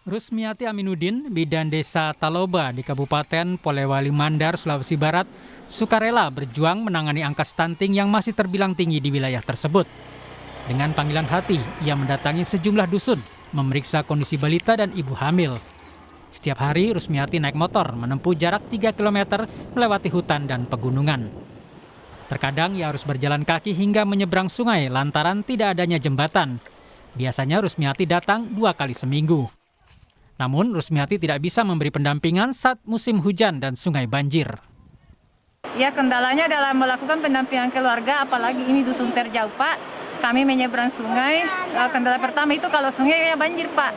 Rusmiati Aminuddin, bidan desa Taloba di Kabupaten Polewali Mandar, Sulawesi Barat, sukarela berjuang menangani angka stunting yang masih terbilang tinggi di wilayah tersebut. Dengan panggilan hati, ia mendatangi sejumlah dusun, memeriksa kondisi balita dan ibu hamil. Setiap hari, Rusmiati naik motor menempuh jarak 3 km melewati hutan dan pegunungan. Terkadang ia harus berjalan kaki hingga menyeberang sungai lantaran tidak adanya jembatan. Biasanya Rusmiati datang 2 kali seminggu. Namun Rusmiati tidak bisa memberi pendampingan saat musim hujan dan sungai banjir. Ya, kendalanya dalam melakukan pendampingan keluarga, apalagi ini dusun terjauh, Pak. Kami menyeberang sungai. Kendala pertama itu kalau sungai ya banjir, Pak.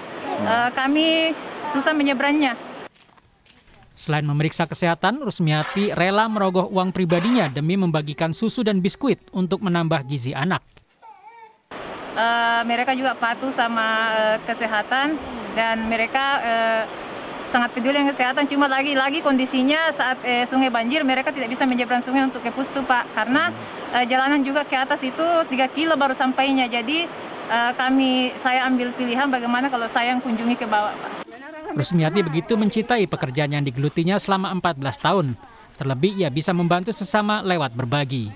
Kami susah menyeberangnya. Selain memeriksa kesehatan, Rusmiati rela merogoh uang pribadinya demi membagikan susu dan biskuit untuk menambah gizi anak. Mereka juga patuh sama kesehatan dan mereka sangat peduli dengan kesehatan. Cuma lagi-lagi kondisinya saat sungai banjir mereka tidak bisa menyeberang sungai untuk ke Pustu, Pak, karena jalanan juga ke atas itu 3 kilo baru sampainya. Jadi saya ambil pilihan bagaimana kalau saya yang kunjungi ke bawah, Pak. Rusmiati begitu mencintai pekerjaan yang digelutinya selama 14 tahun. Terlebih ia bisa membantu sesama lewat berbagi.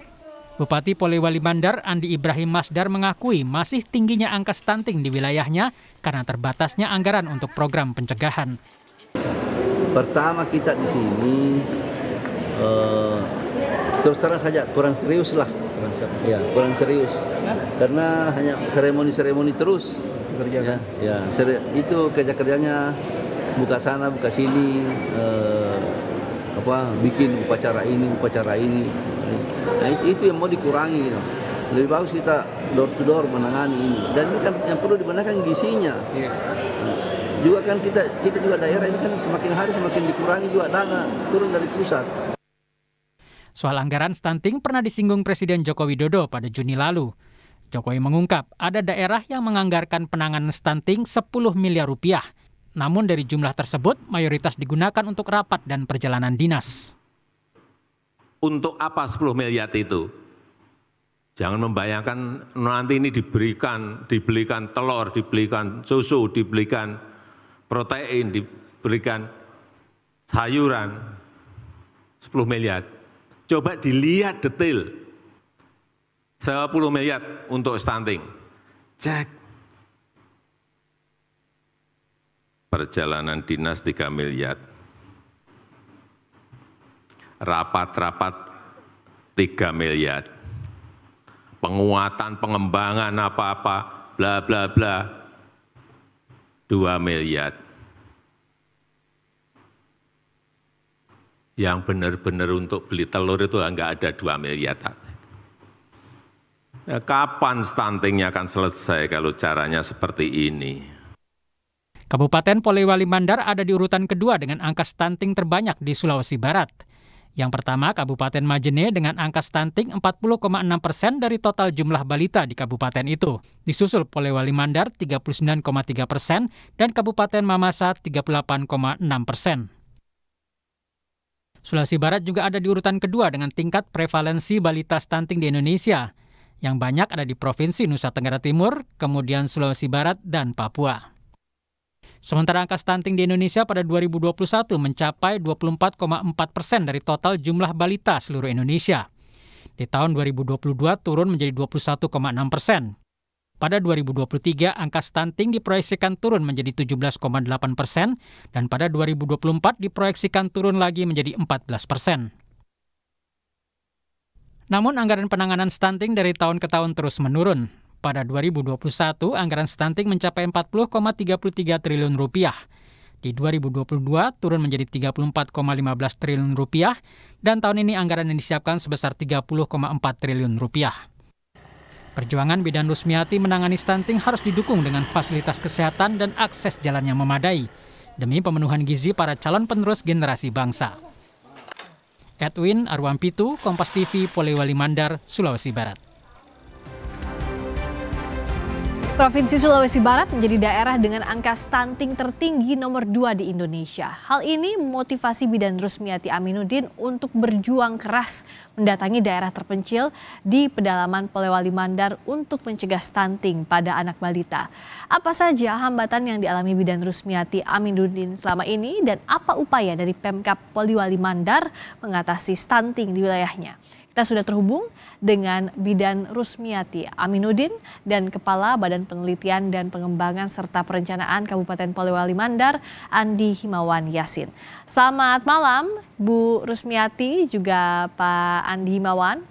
Bupati Polewali Mandar Andi Ibrahim Masdar mengakui masih tingginya angka stunting di wilayahnya karena terbatasnya anggaran untuk program pencegahan. Pertama kita di sini terus terang saja kurang serius lah, kurang serius karena hanya seremoni terus kerja. Itu kerjanya buka sana buka sini, bikin upacara ini. Nah, itu yang mau dikurangi. Lebih bagus kita door to door menangani ini. Dan ini kan yang perlu dibenakan gizinya. Juga kan kita juga daerah ini kan semakin hari semakin dikurangi juga dana turun dari pusat. Soal anggaran stunting pernah disinggung Presiden Joko Widodo pada Juni lalu. Jokowi mengungkap ada daerah yang menganggarkan penanganan stunting 10 miliar rupiah. Namun dari jumlah tersebut mayoritas digunakan untuk rapat dan perjalanan dinas. Untuk apa 10 miliar itu? Jangan membayangkan nanti ini dibelikan telur, dibelikan susu, dibelikan protein, diberikan sayuran. 10 miliar. Coba dilihat detail. 10 miliar untuk stunting. Cek. Perjalanan dinas 3 miliar. Rapat-rapat 3 miliar, penguatan pengembangan apa-apa, bla bla bla, 2 miliar. Yang benar-benar untuk beli telur itu enggak ada 2 miliar. Ya, kapan stuntingnya akan selesai kalau caranya seperti ini? Kabupaten Polewali Mandar ada di urutan kedua dengan angka stunting terbanyak di Sulawesi Barat. Yang pertama, Kabupaten Majene dengan angka stunting 40,6% dari total jumlah balita di kabupaten itu. Disusul Polewali Mandar 39,3% dan Kabupaten Mamasa 38,6%. Sulawesi Barat juga ada di urutan kedua dengan tingkat prevalensi balita stunting di Indonesia. Yang banyak ada di Provinsi Nusa Tenggara Timur, kemudian Sulawesi Barat dan Papua. Sementara angka stunting di Indonesia pada 2021 mencapai 24,4% dari total jumlah balita seluruh Indonesia. Di tahun 2022 turun menjadi 21,6%. Pada 2023 angka stunting diproyeksikan turun menjadi 17,8% dan pada 2024 diproyeksikan turun lagi menjadi 14%. Namun anggaran penanganan stunting dari tahun ke tahun terus menurun. Pada 2021, anggaran stunting mencapai 40,33 triliun rupiah. Di 2022 turun menjadi 34,15 triliun rupiah dan tahun ini anggaran yang disiapkan sebesar 30,4 triliun rupiah. Perjuangan bidan Rusmiati menangani stunting harus didukung dengan fasilitas kesehatan dan akses jalan yang memadai demi pemenuhan gizi para calon penerus generasi bangsa. Edwin Arwampitu, Kompas TV, Polewali Mandar, Sulawesi Barat. Provinsi Sulawesi Barat menjadi daerah dengan angka stunting tertinggi nomor 2 di Indonesia. Hal ini memotivasi Bidan Rusmiati Aminuddin untuk berjuang keras mendatangi daerah terpencil di pedalaman Polewali Mandar untuk mencegah stunting pada anak balita. Apa saja hambatan yang dialami Bidan Rusmiati Aminuddin selama ini dan apa upaya dari Pemkab Polewali Mandar mengatasi stunting di wilayahnya? Kita sudah terhubung dengan Bidan Rusmiati Aminuddin dan Kepala Badan Penelitian dan Pengembangan serta Perencanaan Kabupaten Polewali Mandar, Andi Himawan Yasin. Selamat malam, Bu Rusmiati, juga Pak Andi Himawan.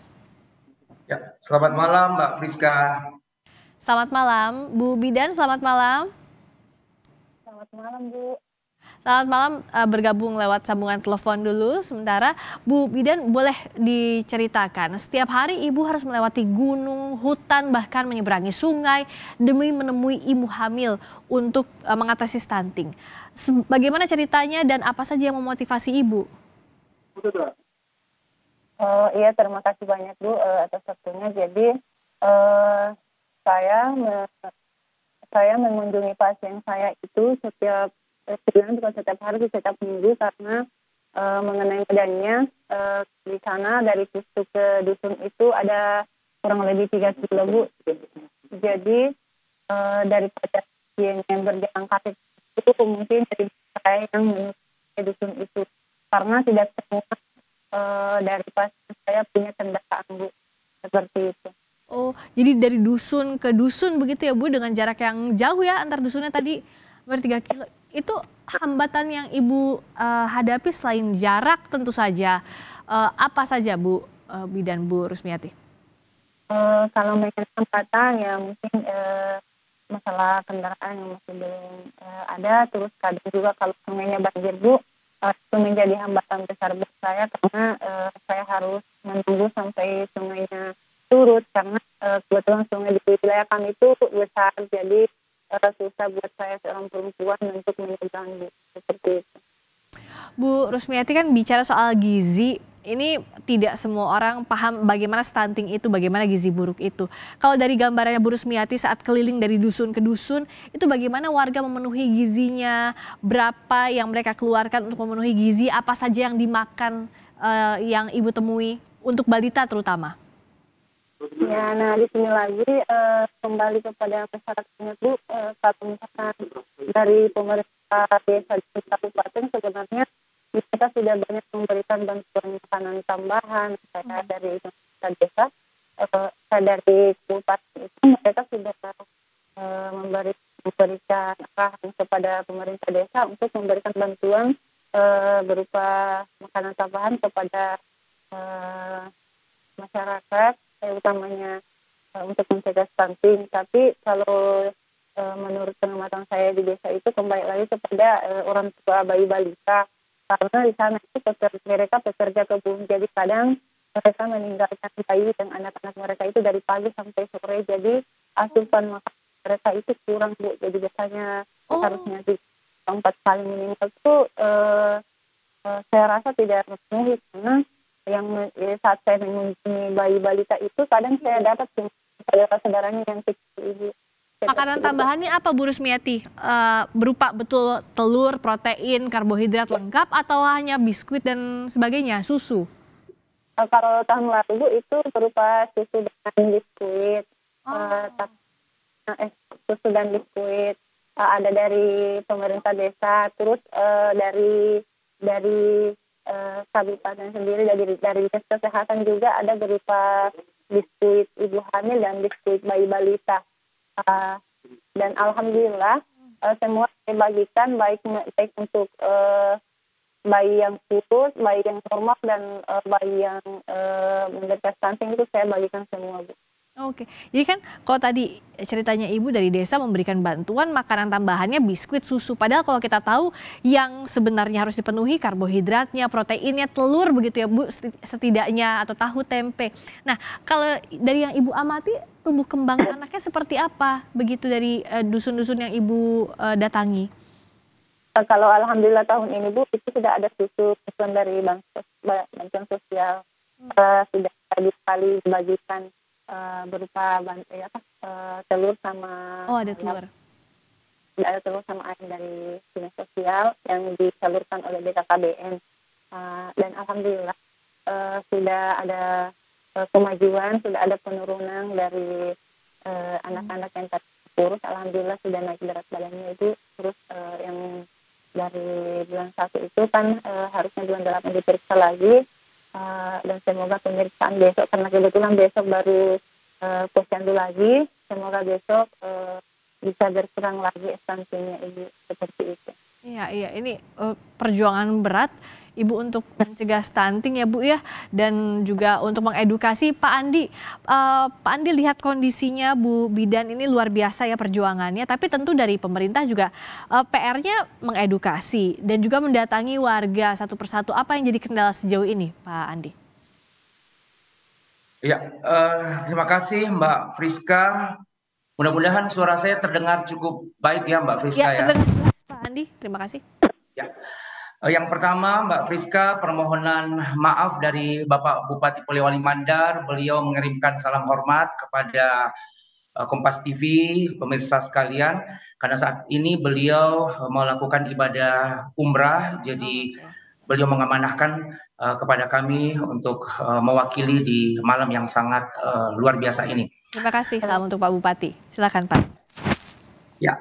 Ya, selamat malam Mbak Friska. Selamat malam, Bu Bidan, selamat malam. Selamat malam, Bu. Selamat malam, bergabung lewat sambungan telepon dulu sementara. Bu Bidan, boleh diceritakan, setiap hari Ibu harus melewati gunung, hutan, bahkan menyeberangi sungai demi menemui ibu hamil untuk mengatasi stunting. Bagaimana ceritanya dan apa saja yang memotivasi Ibu? Iya, terima kasih banyak, Bu, atas waktunya. Jadi saya mengunjungi pasien saya itu sebenarnya bukan setiap hari, setiap minggu, karena mengenai badannya di sana dari Pustu ke dusun itu ada kurang lebih 3 kilo, Bu. Jadi daripada pasien yang berjalan kaki itu mungkin dari saya yang menuju ke dusun itu, karena tidak semua dari pasien saya punya kendaraan, Bu, seperti itu. Oh, jadi dari dusun ke dusun begitu ya, Bu, dengan jarak yang jauh ya antar dusunnya tadi ber 3 kilo. Itu hambatan yang Ibu hadapi selain jarak tentu saja. Apa saja, Bu Bidan, Bu Rusmiati? Kalau mengenai hambatan ya mungkin masalah kendaraan yang masih belum ada. Terus kadang juga kalau sungainya banjir, Bu, itu menjadi hambatan besar buat saya karena saya harus menunggu sampai sungainya surut karena kebetulan sungai di wilayah kami itu besar, jadi susah buat saya seorang perempuan untuk menyeberangi, seperti itu. Bu Rusmiati, kan bicara soal gizi, ini tidak semua orang paham bagaimana stunting itu, bagaimana gizi buruk itu. Kalau dari gambarannya Bu Rusmiati saat keliling dari dusun ke dusun, itu bagaimana warga memenuhi gizinya, berapa yang mereka keluarkan untuk memenuhi gizi, apa saja yang dimakan yang Ibu temui untuk balita terutama? Ya, nah di sini lagi kembali kepada masyarakatnya, Bu. Kalau misalkan dari pemerintah desa di kabupaten sebenarnya mereka sudah banyak memberikan bantuan makanan tambahan. Saya dari pemerintah desa, saya dari kabupaten itu mereka sudah memberikan arahan kepada pemerintah desa untuk memberikan bantuan berupa makanan tambahan kepada masyarakat, utamanya untuk mencegah stunting. Tapi kalau menurut pengamatan saya di desa itu kembali lagi kepada orang tua bayi balita, karena di sana itu mereka pekerja kebun, jadi kadang mereka meninggalkan bayi dan anak-anak mereka itu dari pagi sampai sore, jadi asupan makanan mereka itu kurang, Bu. Jadi biasanya harusnya 4 kali minimal itu saya rasa tidak terpenuhi, karena saat saya mengunjungi bayi balita itu kadang saya dapat saudara-saudaranya yang kecil, Ibu. Makanan tambahannya apa, Bu Rusmiati? Berupa betul telur, protein, karbohidrat lengkap atau hanya biskuit dan sebagainya, susu? Kalau tahun lalu, Bu, itu berupa susu dan biskuit. Susu dan biskuit ada dari pemerintah desa, terus dari kabupaten sendiri, dari dinas kesehatan juga ada berupa biskuit ibu hamil dan biskuit bayi balita. Dan alhamdulillah semua dibagikan baik untuk bayi yang kurus, bayi yang normal, dan bayi yang menderita stunting itu saya bagikan semua, Bu. Oke, jadi kan kalau tadi ceritanya Ibu dari desa memberikan bantuan makanan tambahannya biskuit, susu. Padahal kalau kita tahu yang sebenarnya harus dipenuhi karbohidratnya, proteinnya, telur begitu ya, Bu, setidaknya, atau tahu, tempe. Nah, kalau dari yang Ibu amati, tumbuh kembang anaknya seperti apa begitu dari dusun-dusun yang Ibu datangi? Kalau alhamdulillah tahun ini, Bu, itu sudah ada susu dari bantuan sosial, sudah tadi sekali dibagikan. berupa telur sama Oh, ada telur. ada telur sama ayam dari dinas sosial yang disalurkan oleh BKKBN. Dan alhamdulillah sudah ada kemajuan, sudah ada penurunan dari anak-anak yang kurus. Alhamdulillah sudah naik berat badannya itu. Terus yang dari bulan 1 itu kan harusnya bulan 8 diperiksa lagi. Dan semoga pemeriksaan besok, karena kebetulan besok baru posyandu lagi, semoga besok bisa berkurang lagi stuntingnya Ibu, seperti itu. Iya, ini perjuangan berat Ibu untuk mencegah stunting ya Bu ya, dan juga untuk mengedukasi Pak Andi. Pak Andi lihat kondisinya Bu Bidan ini luar biasa ya perjuangannya, tapi tentu dari pemerintah juga PR-nya mengedukasi dan juga mendatangi warga satu persatu. Apa yang jadi kendala sejauh ini Pak Andi? Ya, terima kasih Mbak Friska. Mudah-mudahan suara saya terdengar cukup baik ya Mbak Friska ya. Terdengar jelas Pak Andi, terima kasih. Ya. Yang pertama Mbak Friska, permohonan maaf dari Bapak Bupati Polewali Mandar. Beliau mengirimkan salam hormat kepada Kompas TV, pemirsa sekalian, karena saat ini beliau melakukan ibadah umrah, jadi beliau mengamanahkan kepada kami untuk mewakili di malam yang sangat luar biasa ini. Terima kasih, salam untuk Pak Bupati. Silakan Pak. Ya,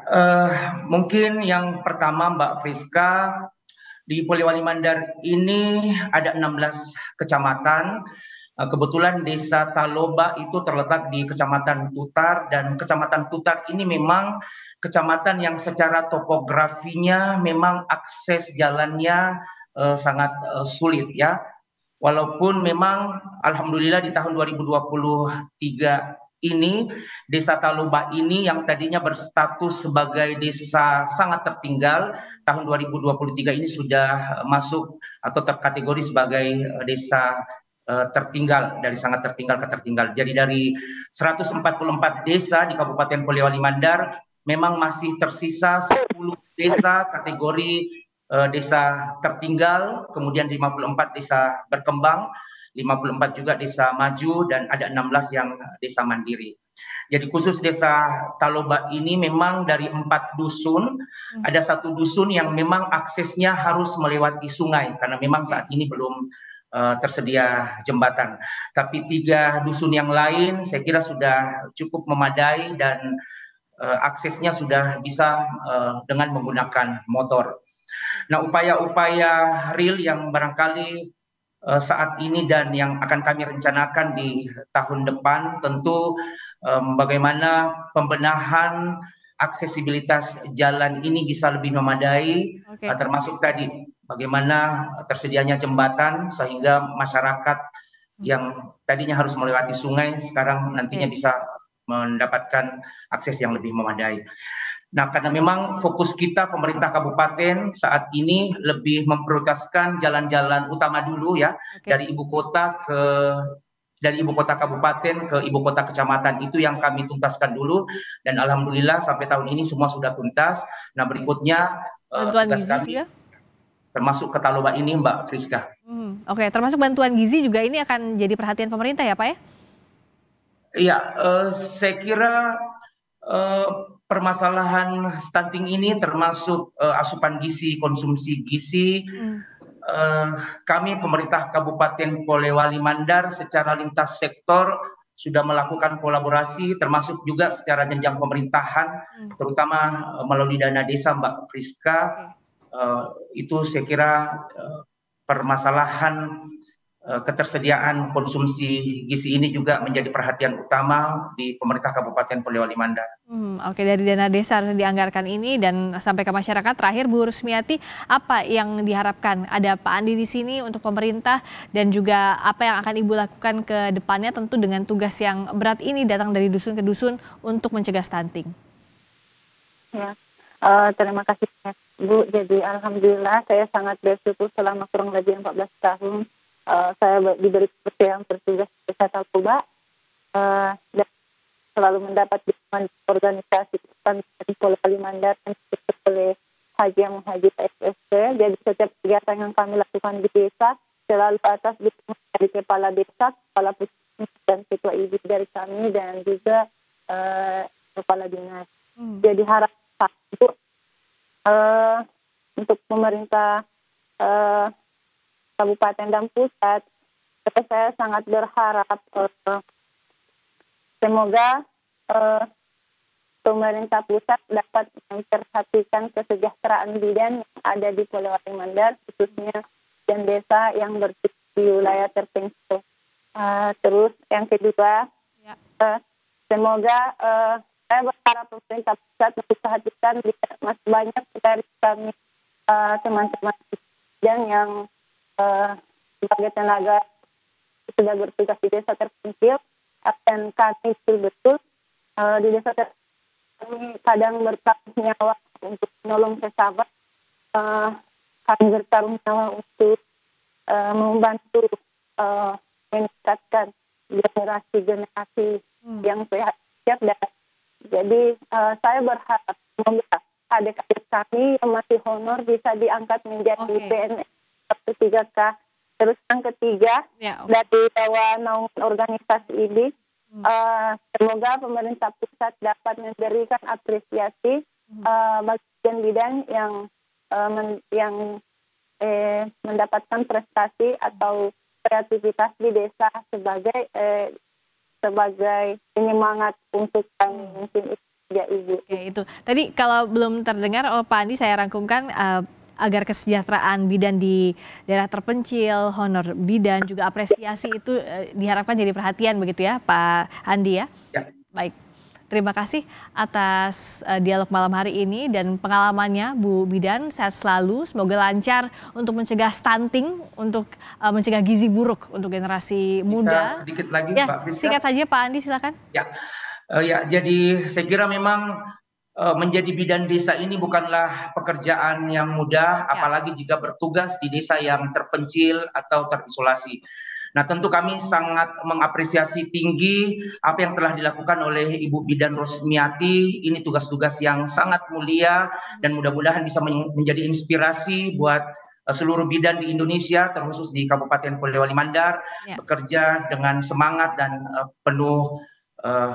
mungkin yang pertama Mbak Friska, di Polewali Mandar ini ada 16 kecamatan. Kebetulan Desa Taloba itu terletak di Kecamatan Tutar, dan Kecamatan Tutar ini memang kecamatan yang secara topografinya memang akses jalannya sangat sulit ya. Walaupun memang alhamdulillah di tahun 2023 ini Desa Taloba ini yang tadinya berstatus sebagai desa sangat tertinggal, tahun 2023 ini sudah masuk atau terkategori sebagai desa tertinggal, dari sangat tertinggal ke tertinggal. Jadi dari 144 desa di Kabupaten Polewali Mandar memang masih tersisa 10 desa kategori desa tertinggal, kemudian 54 desa berkembang, 54 juga desa maju, dan ada 16 yang desa mandiri. Jadi khusus Desa Taloba ini memang dari 4 dusun, ada 1 dusun yang memang aksesnya harus melewati sungai karena memang saat ini belum tersedia jembatan. Tapi 3 dusun yang lain saya kira sudah cukup memadai dan aksesnya sudah bisa dengan menggunakan motor. Nah, upaya-upaya real yang barangkali saat ini dan yang akan kami rencanakan di tahun depan tentu bagaimana pembenahan aksesibilitas jalan ini bisa lebih memadai, termasuk tadi bagaimana tersedianya jembatan sehingga masyarakat yang tadinya harus melewati sungai sekarang nantinya bisa mendapatkan akses yang lebih memadai. Nah, karena memang fokus kita pemerintah kabupaten saat ini lebih memprioritaskan jalan-jalan utama dulu ya, dari ibu kota kabupaten ke ibu kota kecamatan, itu yang kami tuntaskan dulu, dan alhamdulillah sampai tahun ini semua sudah tuntas. Nah, berikutnya tugas kami termasuk ke Taloba ini Mbak Friska. Termasuk bantuan gizi juga ini akan jadi perhatian pemerintah ya Pak ya? Iya, saya kira permasalahan stunting ini termasuk asupan gizi, konsumsi gizi. Kami pemerintah Kabupaten Polewali Mandar secara lintas sektor sudah melakukan kolaborasi termasuk juga secara jenjang pemerintahan, terutama melalui dana desa Mbak Friska. Itu saya kira permasalahan ketersediaan konsumsi gizi ini juga menjadi perhatian utama di pemerintah Kabupaten Polewali Mandar. Dari dana desa yang dianggarkan ini dan sampai ke masyarakat. Terakhir Bu Rusmiati, apa yang diharapkan? Ada Pak Andi di sini untuk pemerintah dan juga apa yang akan Ibu lakukan ke depannya tentu dengan tugas yang berat ini datang dari dusun ke dusun untuk mencegah stunting. Ya, terima kasih Bu. Jadi alhamdulillah saya sangat bersyukur selama kurang lebih 14 tahun saya diberi kepercayaan bertugas di Desa Taloba dan selalu mendapat dukungan organisasi di Polewali Mandar dan oleh Haji PSSC. Jadi setiap kegiatan yang kami lakukan di desa selalu atas dukungan dari kepala desa, kepala pusat dan ketua ibu dari kami dan juga kepala dinas. Jadi harap satu untuk pemerintah kabupaten dan pusat, saya sangat berharap semoga pemerintah pusat dapat memperhatikan kesejahteraan bidan yang ada di Polewali Mandar, khususnya dan desa yang berada di wilayah terpencil. Terus yang kedua, semoga saya berharap pemerintah pusat memperhatikan masih banyak dari kami teman-teman bidan yang sebagai tenaga sudah bertugas di desa terpencil, dan kami betul-betul di desa terpencil kami kadang bertaruh nyawa untuk menolong sesama, kami bertaruh nyawa untuk membantu meningkatkan generasi yang sehat. Dan jadi saya berharap semoga adik-adik kami yang masih honor bisa diangkat menjadi PNS 3K. Terus yang ketiga, dari bawah naungan organisasi ini, semoga pemerintah pusat dapat memberikan apresiasi bagi bidan yang mendapatkan prestasi atau kreativitas di desa sebagai penyemangat untuk kami mungkin ya Ibu. Oke, itu tadi kalau belum terdengar Pak Andi, saya rangkumkan agar kesejahteraan bidan di daerah terpencil, honor bidan, juga apresiasi itu diharapkan jadi perhatian begitu ya Pak Andi ya? Ya. Baik, terima kasih atas dialog malam hari ini dan pengalamannya Bu Bidan, sehat selalu, semoga lancar untuk mencegah stunting, untuk mencegah gizi buruk untuk generasi muda. Bisa sedikit lagi ya, Pak Friska? Singkat saja Pak Andi, silakan. Ya, jadi saya kira memang menjadi bidan desa ini bukanlah pekerjaan yang mudah, apalagi jika bertugas di desa yang terpencil atau terisolasi. Nah, tentu kami sangat mengapresiasi tinggi apa yang telah dilakukan oleh Ibu Bidan Rosmiati. Ini tugas-tugas yang sangat mulia dan mudah-mudahan bisa menjadi inspirasi buat seluruh bidan di Indonesia, terkhusus di Kabupaten Polewali Mandar, bekerja dengan semangat dan penuh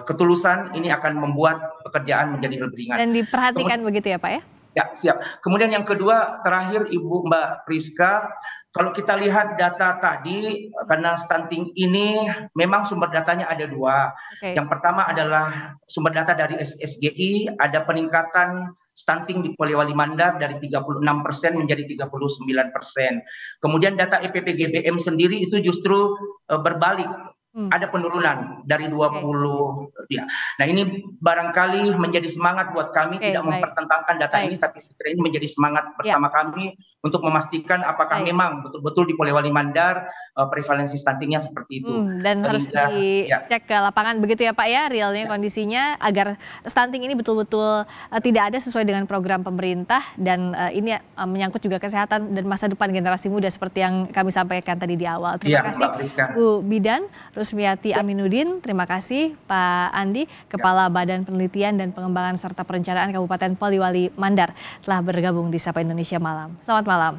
ketulusan. Ini akan membuat pekerjaan menjadi lebih ringan. Dan diperhatikan begitu ya Pak ya? Ya, siap. Kemudian yang kedua, terakhir Mbak Priska, kalau kita lihat data tadi, karena stunting ini memang sumber datanya ada dua. Yang pertama adalah sumber data dari SSGI, ada peningkatan stunting di Polewali Mandar dari 36% menjadi 39%. Kemudian data EPPGBM sendiri itu justru berbalik. Ada penurunan dari 20 ya. Nah, ini barangkali menjadi semangat buat kami, tidak mempertentangkan data ini, tapi sekiranya ini menjadi semangat bersama kami untuk memastikan apakah memang betul-betul di Polewali Mandar prevalensi stuntingnya seperti itu. Dan harus dicek ke lapangan begitu ya Pak ya, realnya kondisinya, agar stunting ini betul-betul tidak ada sesuai dengan program pemerintah, dan ini menyangkut juga kesehatan dan masa depan generasi muda seperti yang kami sampaikan tadi di awal. Terima kasih Bu Bidan Rosmiati Aminuddin, terima kasih Pak Andi, Kepala Badan Penelitian dan Pengembangan serta Perencanaan Kabupaten Polewali Mandar, telah bergabung di Sapa Indonesia Malam. Selamat malam.